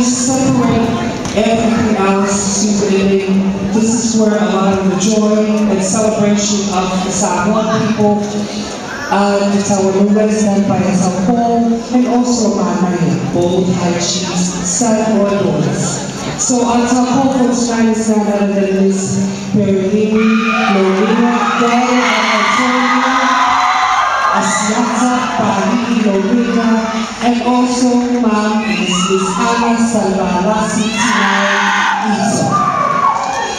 we separate everything else secretly. This is where a lot of the joy and celebration of the Samoan people, the Taualuga is done by us at home, and also Mamaya, bold high cheese, Samoan. So our top home for tonight is none other than Miss Perelini, Lomiga, daughter of Antonio, Asiata, Perelini, Lomiga, and also Mom is Miss Ana Salvarasi Ito.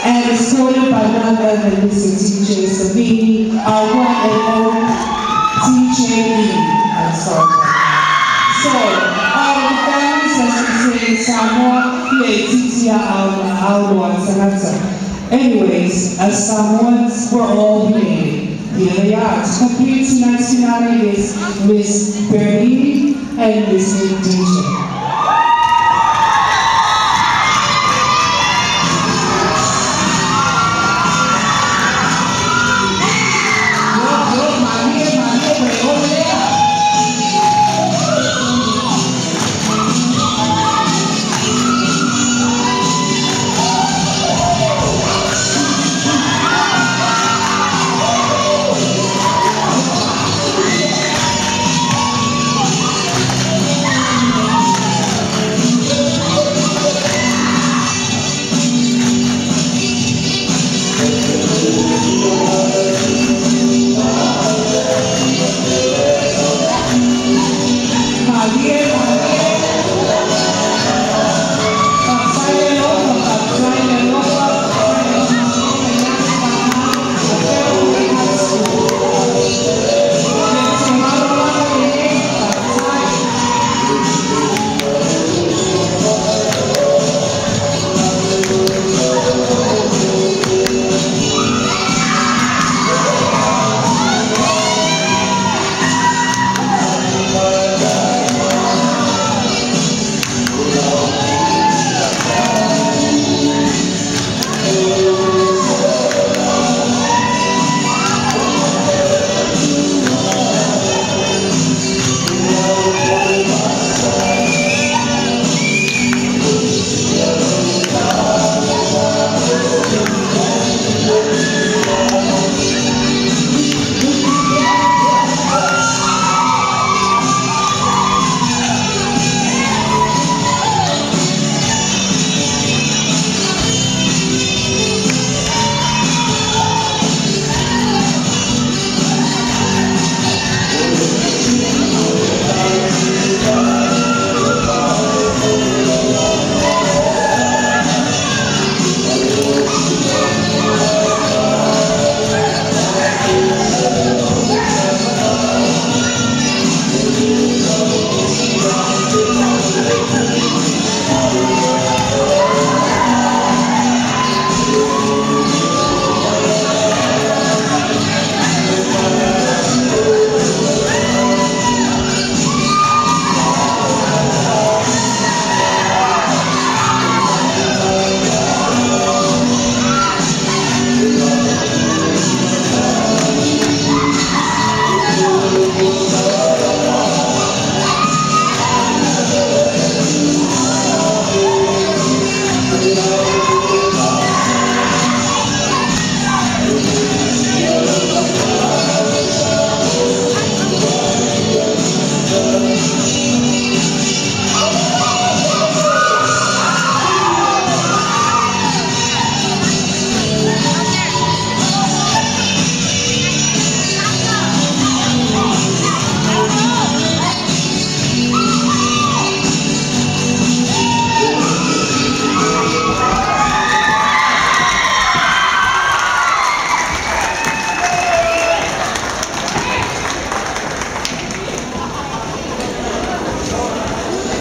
And it's supported by none other than Mr. DJ Savini, our one and only DJ Lee. I'm sorry. So, the families as we say in Samoa, anyways, as Samoans, we're all related. Here they are. To complete tonight's finale is Miss Perelini and Mr. DJ.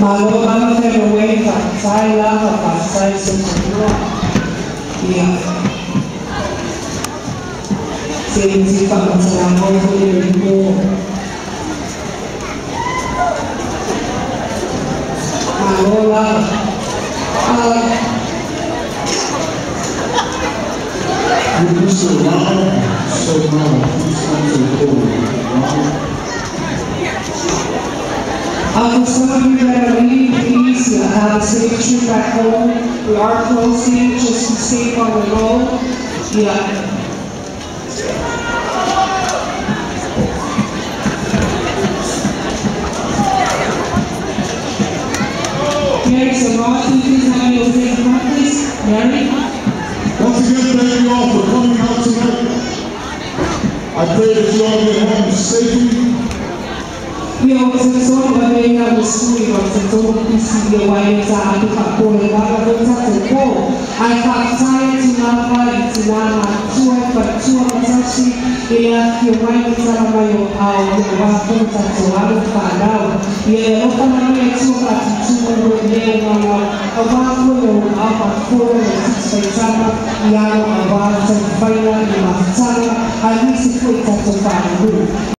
Malo ano pero way saya lang pasay sa mundo. Yeah. Sisi pa sa mo ko dito. Malo lang. So some of you that are really pleased, have a safe trip back home. We are closing, just be safe on the road. Yeah. Mary, so Ross, please have me over here in front, please. Mary? Once again, thank you all for coming out tonight. I pray that you all get home safely. Io ho solo la verità del studio, solo qui si vede guaiata, poi guarda cosa c'è poi. Hai fatto sai Tuia'ana, Tuia'ana, tua masasi, e a che guaiata la mai o au, va cosa c'è la fanao. E lo fanno mai tua fatto tua ne no, a va quello a fa fuori si pensava e a va se fai la masana, a lì si può tanto fare.